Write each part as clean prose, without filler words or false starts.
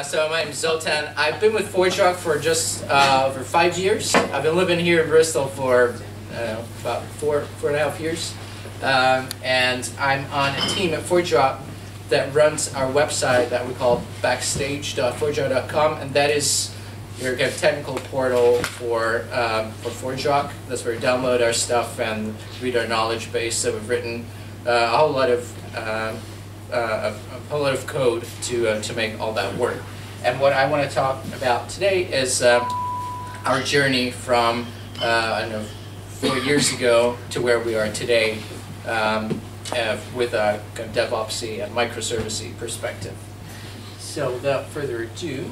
So my name is Zoltan. I've been with ForgeRock for just for 5 years. I've been living here in Bristol for about four and a half years. And I'm on a team at ForgeRock that runs our website that we call backstage.forgerock.com, and that is your kind of technical portal for ForgeRock. That's where you download our stuff and read our knowledge base that we've written a whole lot of code to make all that work. And what I want to talk about today is our journey from I don't know, 4 years ago to where we are today with a kind of DevOpsy and microservice-y perspective. So without further ado,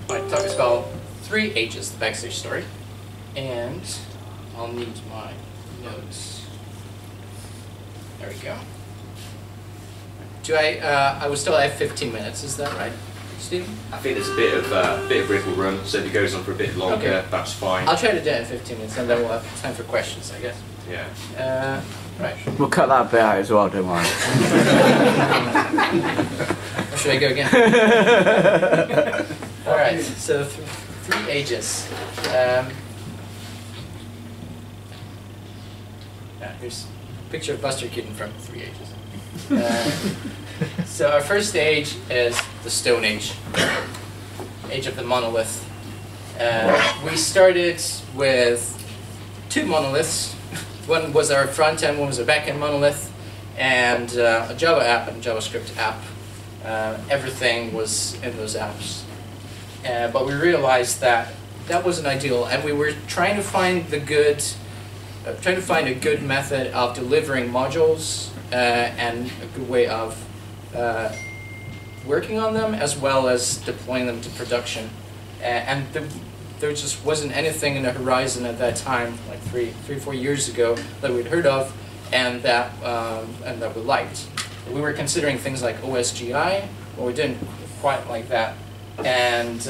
my talk is called 3 H's, the backstage story, and I'll need my notes. There we go. I will still have 15 minutes, is that right, Stephen? I think there's a bit of wiggle room, so if it goes on for a bit longer, okay, that's fine. I'll try to do it in 15 minutes, and then we'll have time for questions, I guess. Yeah. Right. We'll cut that bit out as well, don't worry. Or should I go again? All right, so 3 H's. Here's a picture of Buster Keaton from 3 H's. So our first age is the Stone Age, age of the monolith. We started with 2 monoliths. One was our front end, one was our back end monolith, and a Java app and a JavaScript app. Everything was in those apps. But we realized that that wasn't ideal, and we were trying to find a good method of delivering modules and a good way of working on them, as well as deploying them to production. And there just wasn't anything in the horizon at that time, like 4 years ago, that we'd heard of, and that we liked. We were considering things like OSGI, but we didn't quite like that, and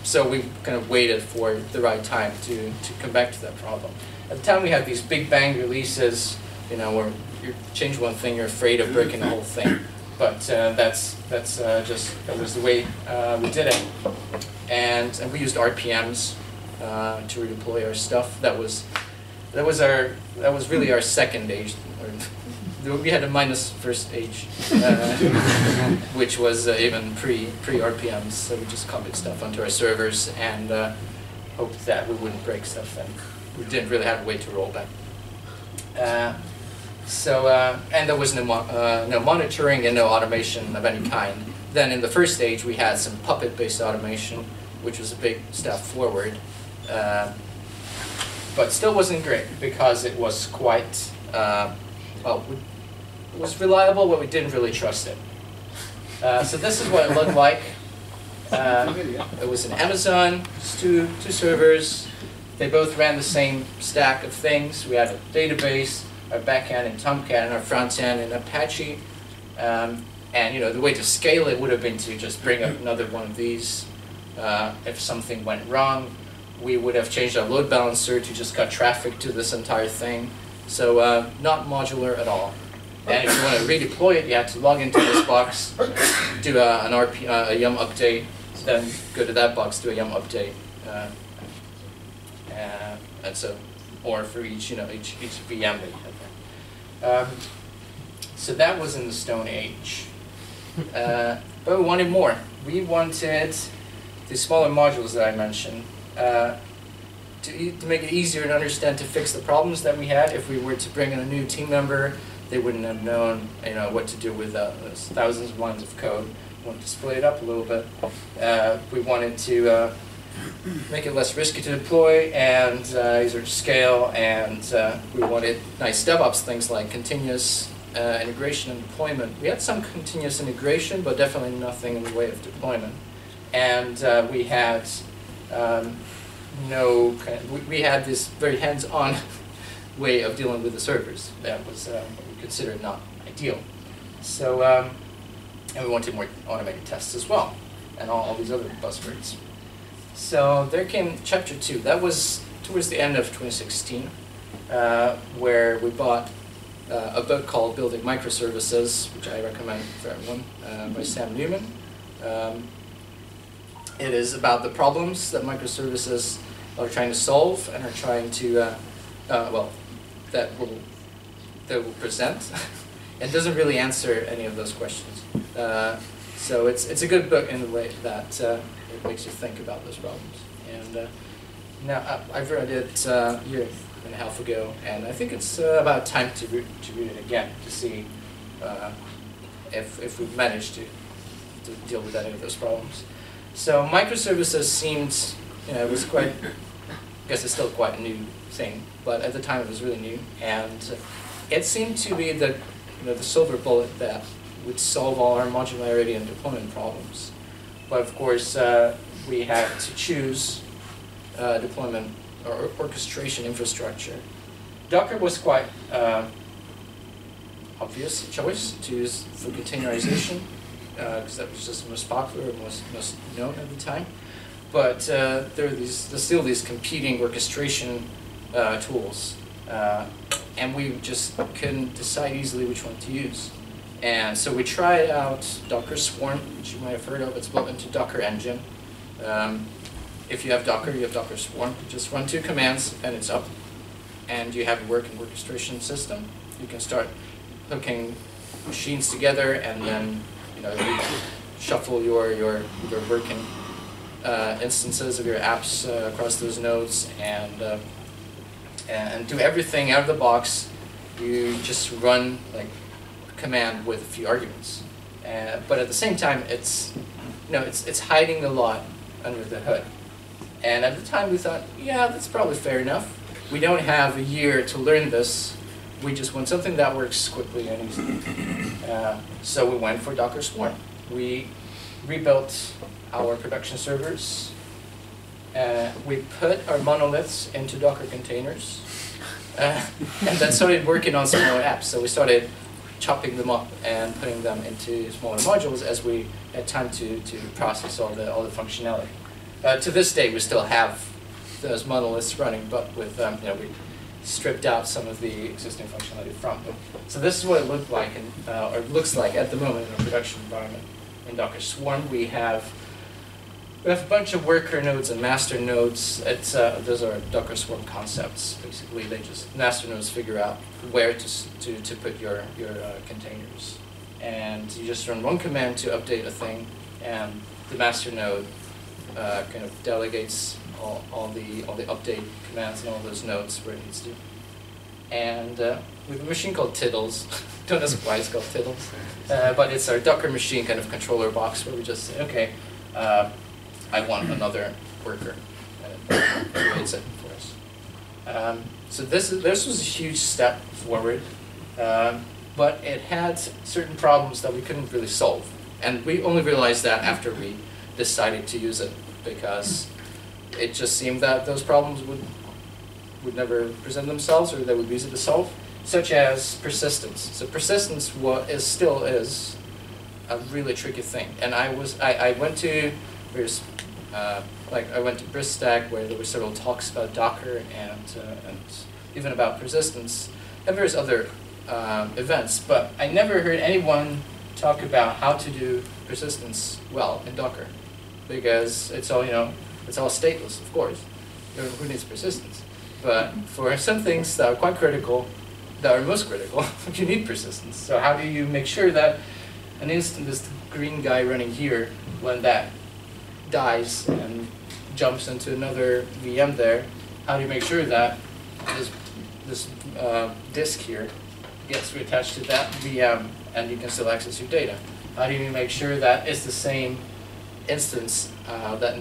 so we kind of waited for the right time to come back to that problem. At the time, we had these big bang releases, you know, where you change one thing, you're afraid of breaking the whole thing. But that was the way we did it. And we used RPMs to redeploy our stuff. That was really our second age. We had a minus first age, which was even pre RPMs. So we just copied stuff onto our servers and hoped that we wouldn't break stuff, and we didn't really have a way to roll back. And there was no monitoring and no automation of any kind. Then in the first stage, we had some Puppet-based automation, which was a big step forward, but still wasn't great because it was quite, it was reliable, but we didn't really trust it. So this is what it looked like. It was in Amazon, just two servers. They both ran the same stack of things. We had a database, our backend in Tomcat, and our front end in Apache. And you know, the way to scale it would have been to just bring up another one of these. If something went wrong, we would have changed our load balancer to just cut traffic to this entire thing. So not modular at all. And if you want to redeploy it, you have to log into this box, do a yum update, then go to that box, do a yum update. And so, or for each VM that you have there. So that was in the Stone Age. But we wanted more. We wanted the smaller modules that I mentioned to make it easier to understand, to fix the problems that we had. If we were to bring in a new team member, they wouldn't have known, what to do with those thousands of lines of code. We wanted to split it up a little bit. We wanted to make it less risky to deploy and easier to scale, and we wanted nice DevOps things like continuous integration and deployment. We had some continuous integration, but definitely nothing in the way of deployment. And we had we had this very hands-on way of dealing with the servers that was what we considered not ideal. So, and we wanted more automated tests as well, and all these other buzzwords. So there came chapter 2. That was towards the end of 2016, where we bought a book called Building Microservices, which I recommend for everyone, by Sam Newman. It is about the problems that microservices are trying to solve and are trying to, that will present. It doesn't really answer any of those questions. So it's a good book in the way that it makes you think about those problems. And now I've read it a year and a half ago, and I think it's about time to read it again to see if we've managed to deal with any of those problems. So microservices seemed, it was quite, I guess it's still quite a new thing, but at the time it was really new, and it seemed to be the silver bullet that would solve all our modularity and deployment problems. But of course, we had to choose deployment or orchestration infrastructure. Docker was quite obvious choice to use for containerization, because that was just the most popular and most known at the time. But there's still these competing orchestration tools, and we just couldn't decide easily which one to use. And so we tried out Docker Swarm, which you might have heard of. It's built into Docker Engine. If you have Docker, you have Docker Swarm. You just run 2 commands, and it's up. And you have a working orchestration system. You can start hooking machines together, and then you shuffle your working instances of your apps across those nodes, and do everything out of the box. You just run like command with a few arguments, but at the same time, it's hiding a lot under the hood. And at the time, we thought, yeah, that's probably fair enough. We don't have a year to learn this. We just want something that works quickly and easily. So we went for Docker Swarm. We rebuilt our production servers. We put our monoliths into Docker containers, and then started working on smaller apps. So we started chopping them up and putting them into smaller modules as we had time to process all the functionality. To this day, we still have those monoliths running, but with we stripped out some of the existing functionality from them. So this is what it looked like, or looks like at the moment in a production environment. In Docker Swarm, we have a bunch of worker nodes and master nodes. Those are Docker Swarm concepts. Basically, master nodes figure out where to put your containers, and you just run one command to update a thing, and the master node kind of delegates all the update commands and all those nodes where it needs to. And we have a machine called Tiddles. Don't ask why it's called Tiddles, but it's our Docker machine kind of controller box where we just say, okay, I want another worker, and it creates it for us. So this was a huge step forward, but it had certain problems that we couldn't really solve, and we only realized that after we decided to use it, because it just seemed that those problems would never present themselves, or they would be easy to solve, such as persistence. So persistence still is a really tricky thing, and I went to I went to Bristol, where there were several talks about Docker and even about persistence and various other events, but I never heard anyone talk about how to do persistence well in Docker, because it's all stateless, of course. Who needs persistence? But for some things that are quite critical, that are most critical, you need persistence. So how do you make sure that an instant, this green guy running here, when that dies and jumps into another VM there, how do you make sure that this disk here gets reattached to that VM and you can still access your data? How do you make sure that it's the same instance that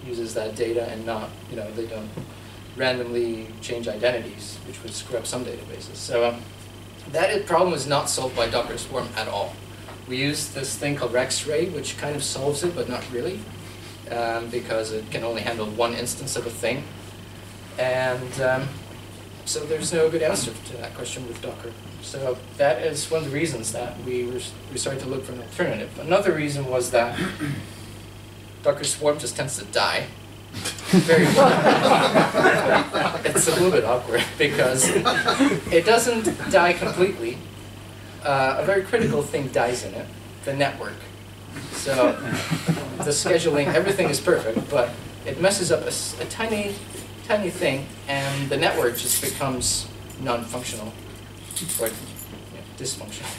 uses that data and not, they don't randomly change identities, which would screw up some databases. So that problem is not solved by Docker Swarm at all. We use this thing called RexRay, which kind of solves it, but not really, because it can only handle one instance of a thing. And so there's no good answer to that question with Docker. So that is one of the reasons that we started to look for an alternative. Another reason was that Docker Swarm just tends to die Very it's a little bit awkward because it doesn't die completely. A very critical thing dies in it, the network. So the scheduling, everything is perfect, but it messes up a tiny thing, and the network just becomes non-functional or dysfunctional.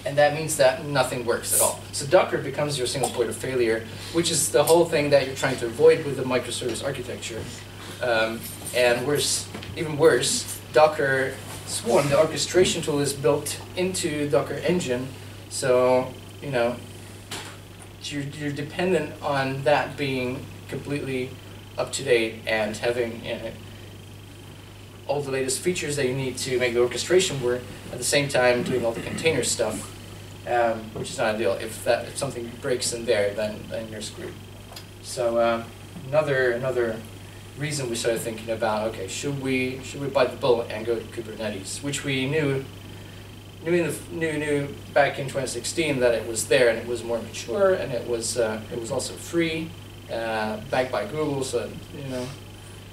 And that means that nothing works at all. So Docker becomes your single point of failure, which is the whole thing that you're trying to avoid with the microservice architecture. And worse, even worse, Docker Swarm, the orchestration tool, is built into Docker Engine, so you're dependent on that being completely up to date and having all the latest features that you need to make the orchestration work, at the same time doing all the container stuff, which is not ideal. If something breaks in there, then you're screwed. So another reason we started thinking about, okay, should we bite the bullet and go to Kubernetes, which we knew back in 2016 that it was there and it was more mature and it was also free, backed by Google, so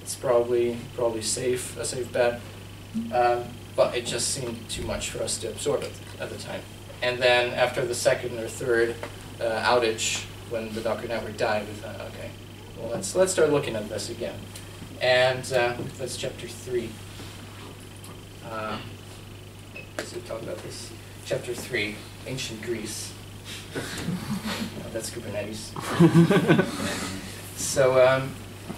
it's probably a safe bet. But it just seemed too much for us to absorb at the time. And then after the second or third outage, when the Docker network died, we thought, okay, well, let's start looking at this again. And that's chapter 3. So we talk about this. Chapter 3, Ancient Greece. That's Kubernetes. So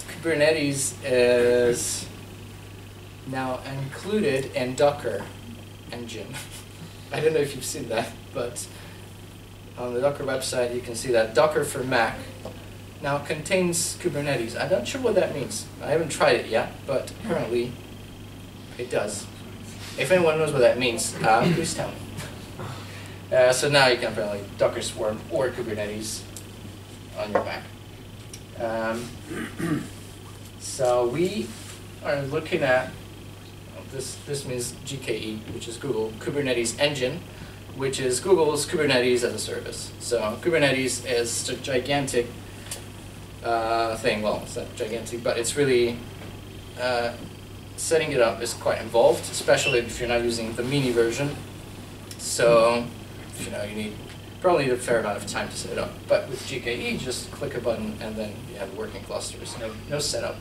Kubernetes is now included in Docker Engine. I don't know if you've seen that, but on the Docker website you can see that Docker for Mac now contains Kubernetes. I'm not sure what that means. I haven't tried it yet, but apparently it does. If anyone knows what that means, please tell me. So now you can apparently Docker Swarm or Kubernetes on your Mac. So we are looking at this means GKE, which is Google Kubernetes Engine, which is Google's Kubernetes as a service. So Kubernetes is a gigantic thing. Well, it's not gigantic, but it's really setting it up is quite involved, especially if you're not using the mini version. So you need probably a fair amount of time to set it up. But with GKE, just click a button and then you have working clusters. No setup.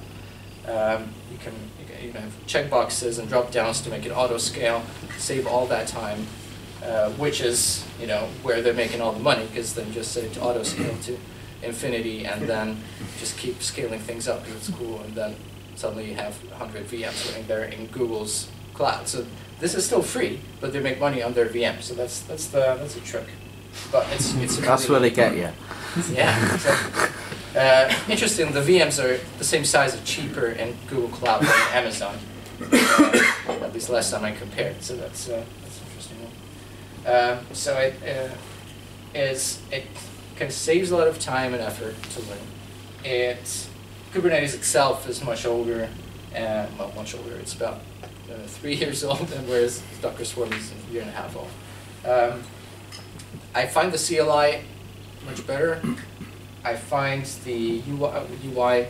You can have checkboxes and drop downs to make it auto scale, save all that time, which is where they're making all the money, because then just set it to auto scale to infinity and then just keep scaling things up because it's cool, and then suddenly you have 100 VMs sitting there in Google's cloud. So this is still free, but they make money on their VM. So that's a trick. But it's That's where they get you. Yeah. So, interesting. The VMs are the same size or cheaper in Google Cloud than Amazon. At least last time I compared. So that's interesting. So it kind of saves a lot of time and effort to learn. Kubernetes itself is much older, well, much older. It's about 3 years old, and whereas Docker Swarm is a year and a half old. I find the CLI much better. I find the UI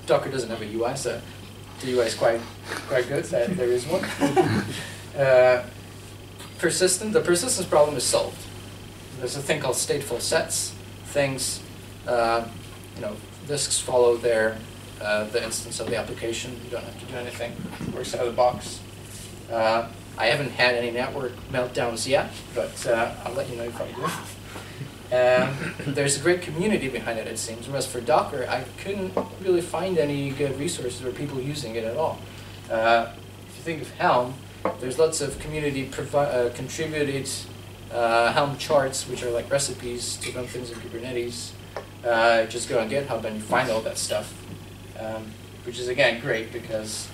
Docker doesn't have a UI, so the UI is quite good. There is one. The persistence problem is solved. There's a thing called stateful sets. Things, disks follow the instance of the application. You don't have to do anything. It works out of the box. I haven't had any network meltdowns yet, but I'll let you know if I do. There's a great community behind it, it seems. Whereas for Docker, I couldn't really find any good resources or people using it at all. If you think of Helm, there's lots of community contributed Helm charts, which are like recipes to run things in Kubernetes. Just go on GitHub and you find all that stuff, which is again great because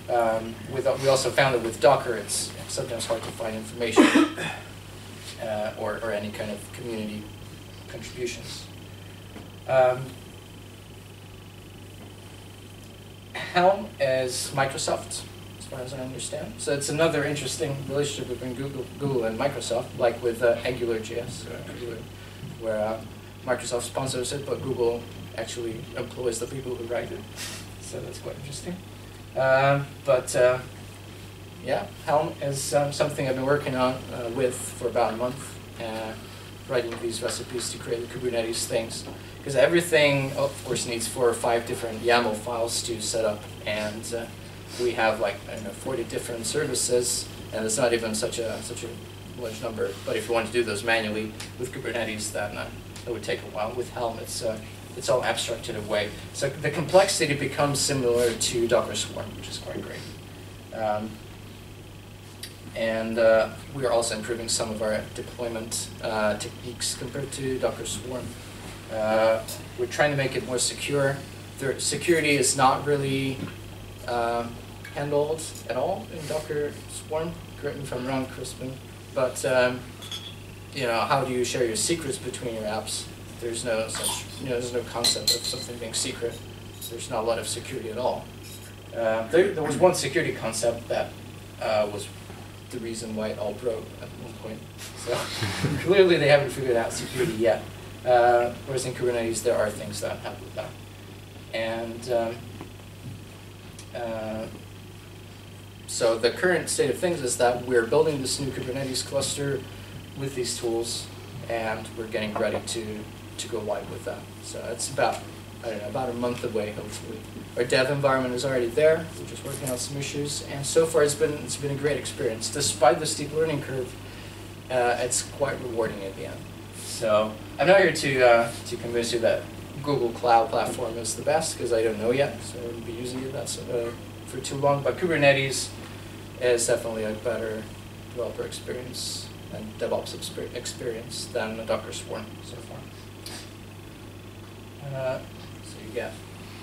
we also found that with Docker it's sometimes hard to find information or any kind of community contributions. Helm is Microsoft, as far as I understand. So it's another interesting relationship between Google and Microsoft, like with AngularJS, where Microsoft sponsors it, but Google actually employs the people who write it. So that's quite interesting. Yeah, Helm is something I've been working on with for about a month, writing these recipes to create the Kubernetes things. Because everything, of course, needs 4 or 5 different YAML files to set up, and we have like, I don't know, 40 different services, and it's not even such a large number. But if you want to do those manually with Kubernetes, then it would take a while. With Helm, it's all abstracted away. So the complexity becomes similar to Docker Swarm, which is quite great. We are also improving some of our deployment techniques compared to Docker Swarm. We're trying to make it more secure. Security is not really handled at all in Docker Swarm. Correct me if I'm wrong, Crispin. But how do you share your secrets between your apps? There's no such, there's no concept of something being secret. There's not a lot of security at all. There was one security concept that was the reason why it all broke at one point. So clearly they haven't figured out security yet. Whereas in Kubernetes there are things that help with that. And so the current state of things is that we're building this new Kubernetes cluster with these tools, and we're getting ready to go live with that. So it's about, I don't know, about a month away, hopefully. Our dev environment is already there. We're just working on some issues, and so far it's been a great experience. Despite the steep learning curve, it's quite rewarding at the end. So I'm not here to convince you that Google Cloud Platform is the best, because I don't know yet, so I wouldn't be using it for too long. But Kubernetes is definitely a better developer experience and DevOps experience than the Docker Swarm so far. So you get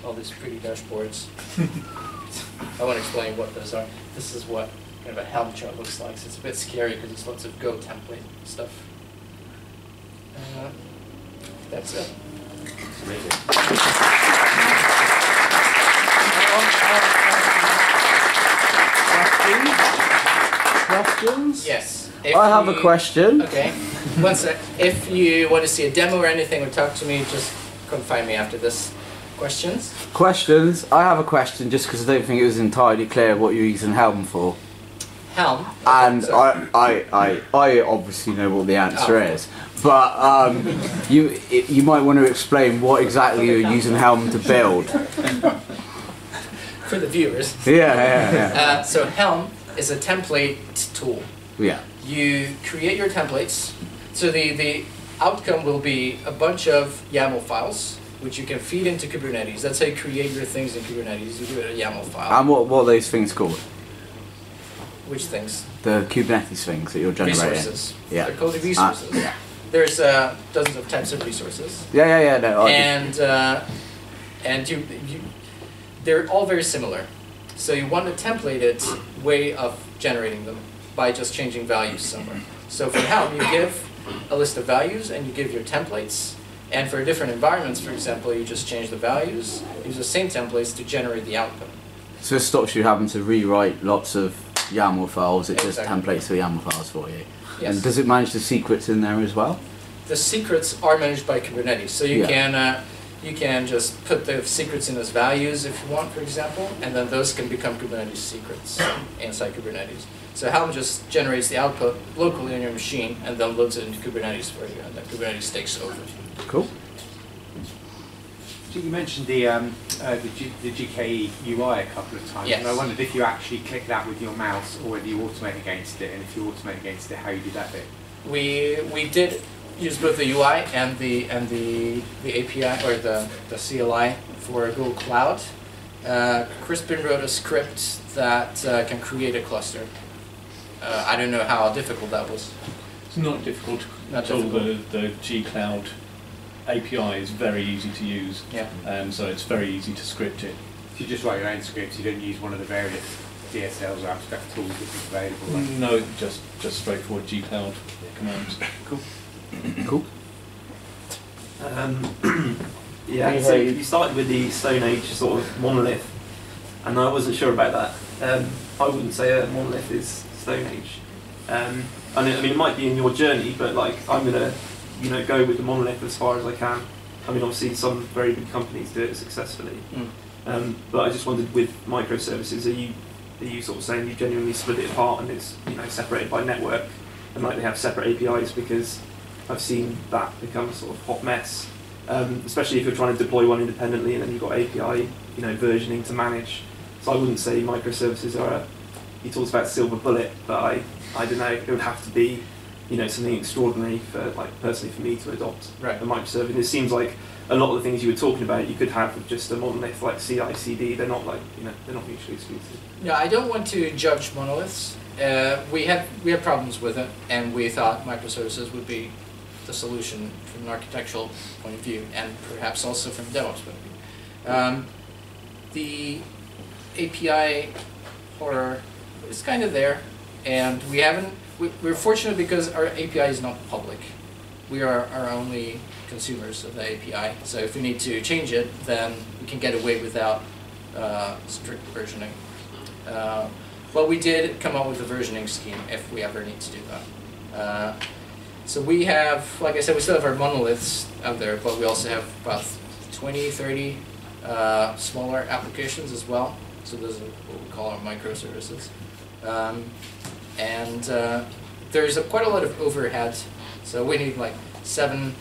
all these pretty dashboards. I want to explain what those are. This is what kind of a Helm chart looks like. So it's a bit scary because it's lots of Go template stuff. That's it. Questions? Yes. I have a question. Okay. One sec. If you want to see a demo or anything or talk to me, just come find me after this. Questions? Questions? I have a question just because I don't think it was entirely clear what you're using Helm for. Helm? And I obviously know what the answer is. But you might want to explain what exactly you're using Helm to build. For the viewers. Yeah. So Helm is a template tool. Yeah. You create your templates. So the outcome will be a bunch of YAML files, which you can feed into Kubernetes. That's how you create your things in Kubernetes. You do it a YAML file. And what are those things called? Which things? The Kubernetes things that you're generating. Resources. Yeah. They're called resources. Yeah. There's dozens of types of resources. Yeah. No, and they're all very similar. So you want a templated way of generating them by just changing values somewhere. So for Helm, you give a list of values and you give your templates. And for different environments, for example, you just change the values, use the same templates to generate the output. So it stops you having to rewrite lots of YAML files, it just Exactly. templates the YAML files for you. Yes. And does it manage the secrets in there as well? The secrets are managed by Kubernetes. So you can just put the secrets in as values if you want, for example, and then those can become Kubernetes secrets inside Kubernetes. So Helm just generates the output locally on your machine and then loads it into Kubernetes for you, and then Kubernetes takes over. Cool. You mentioned the GKE UI a couple of times, Yes. and I wondered if you actually click that with your mouse or whether you automate against it, and if you automate against it, how you do that bit. We did use both the UI and the API or the CLI for Google Cloud. Crispin wrote a script that can create a cluster. I don't know how difficult that was. It's not difficult Not at all. difficult. The G-Cloud API is very easy to use, Yeah. so it's very easy to script it. If you just write your own scripts, you don't use one of the various DSLs or abstract tools that is available. Right? No, just straightforward G-Cloud commands. Cool. Cool. Yeah, so you started with the Stone Age sort of monolith, and I wasn't sure about that. I wouldn't say a monolith is Stone Age. I mean, it might be in your journey, but like I'm gonna go with the monolith as far as I can. I mean, obviously some very big companies do it successfully. But I just wondered, with microservices, are you sort of saying you genuinely split it apart and it's separated by network, and like they have separate APIs? Because I've seen that become a sort of hot mess, especially if you're trying to deploy one independently and then you've got API versioning to manage. So I wouldn't say microservices are he talks about silver bullet, but I don't know, it would have to be something extraordinary for, like, personally for me to adopt a microservice. And it seems like a lot of the things you were talking about you could have with just a monolith like CI/CD. They're not like they're not mutually exclusive. Yeah, I don't want to judge monoliths. We had problems with it, and we thought microservices would be the solution from an architectural point of view, and perhaps also from a DevOps point of view. The API horror is kind of there, and we're fortunate because our API is not public. We are our only consumers of the API, so if we need to change it, then we can get away without strict versioning. But we did come up with a versioning scheme if we ever need to do that. So we have, like I said, we still have our monoliths out there, but we also have about 20, 30 smaller applications as well. So those are what we call our microservices. There's quite a lot of overhead. So we need like seven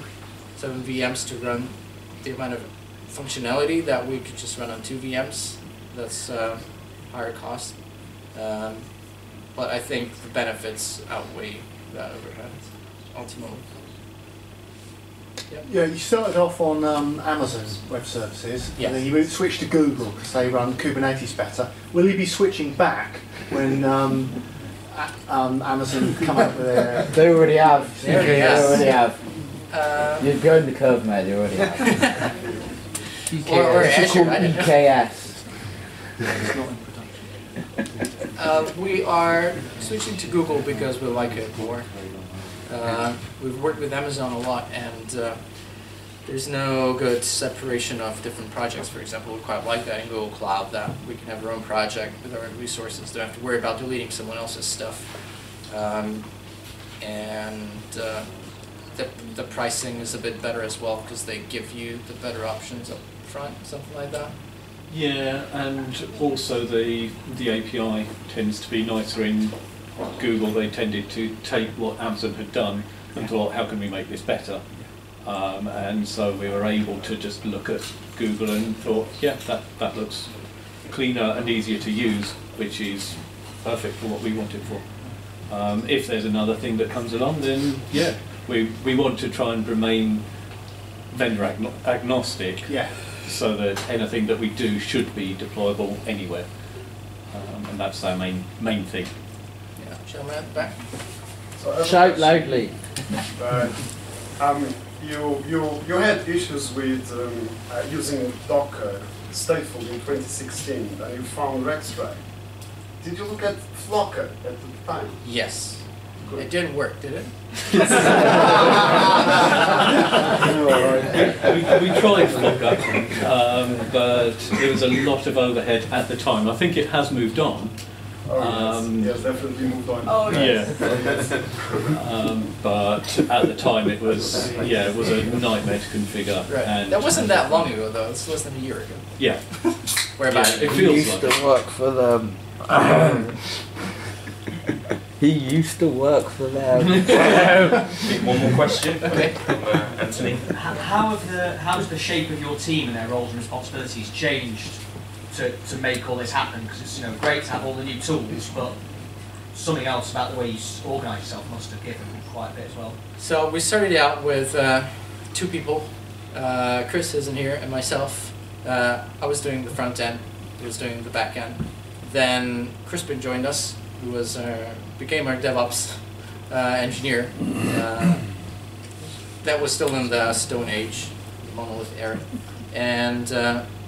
VMs to run the amount of functionality that we could just run on 2 VMs. That's higher cost. But I think the benefits outweigh that overhead, ultimately. Yep. Yeah, you started off on Amazon Web Services, yes. And then you switched to Google because they run Kubernetes better. Will you be switching back when Amazon come up with their... They already have. They already have. You're going the curve, mate. They already have. or Azure, I don't know. EKS. It's not in production. We are switching to Google because we like it more. We've worked with Amazon a lot, and there's no good separation of different projects. For example, we quite like that in Google Cloud, that we can have our own project with our own resources, don't have to worry about deleting someone else's stuff. The pricing is a bit better as well because they give you the better options up front, something like that. Yeah, and also the API tends to be nicer in Google. They tended to take what Amazon had done and thought, how can we make this better? And so we were able to just look at Google and thought, yeah, that looks cleaner and easier to use, which is perfect for what we want it for. If there's another thing that comes along, then yeah, we want to try and remain vendor agnostic. Yeah. So that anything that we do should be deployable anywhere, and that's our main thing. Yeah, gentleman at the back. Shout loudly. You had issues with using Docker stateful in 2016, and you found Rextray. Did you look at Flocker at the time? Yes. It didn't work, did it? We tried Flocker, but there was a lot of overhead at the time. I think it has moved on. Oh, yes, definitely moved on. Oh, yes. Yeah. But at the time it was a nightmare to configure. Right. And that wasn't that long ago, though. It's less than a year ago. Yeah. Whereabouts? Yeah, it He feels used like to work for them. He used to work for them. One more question Okay. from Anthony. How has the shape of your team and their roles and responsibilities changed to make all this happen? Because it's great to have all the new tools, but something else about the way you organise yourself must have given quite a bit as well. So we started out with 2 people. Chris isn't here, and myself. I was doing the front end. He was doing the back end. Then Crispin joined us, who was became our DevOps engineer. That was still in the Stone Age, the Monolith era. And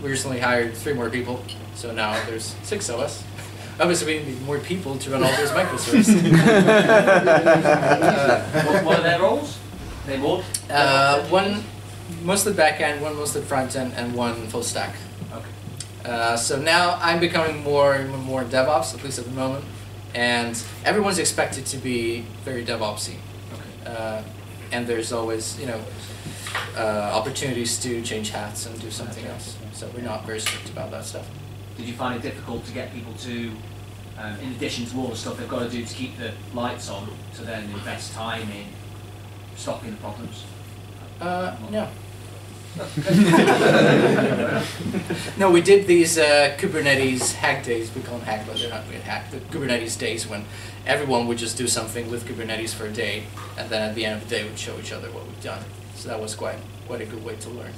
we recently hired 3 more people, so now there's 6 of us. Obviously, we need more people to run all those microservices. What are their roles? They more? One mostly back end, one mostly front end, and one full stack. Okay. So now I'm becoming more and more DevOps, at least at the moment, and everyone's expected to be very DevOpsy. Okay. and there's always, you know, opportunities to change hats and do something else. So we're not very strict about that stuff. Did you find it difficult to get people to, in addition to all the stuff they've got to do to keep the lights on, to then invest time in stopping the problems? No. No, we did these Kubernetes hack days. We call them hack, but they're not really hack. The Kubernetes days when everyone would just do something with Kubernetes for a day, and then at the end of the day we'd show each other what we've done. So that was quite a good way to learn.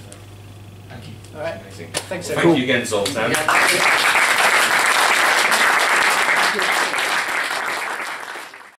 Thank you. All right. Amazing. Thanks, Well, everyone. thank you again, Zoltan. Yeah.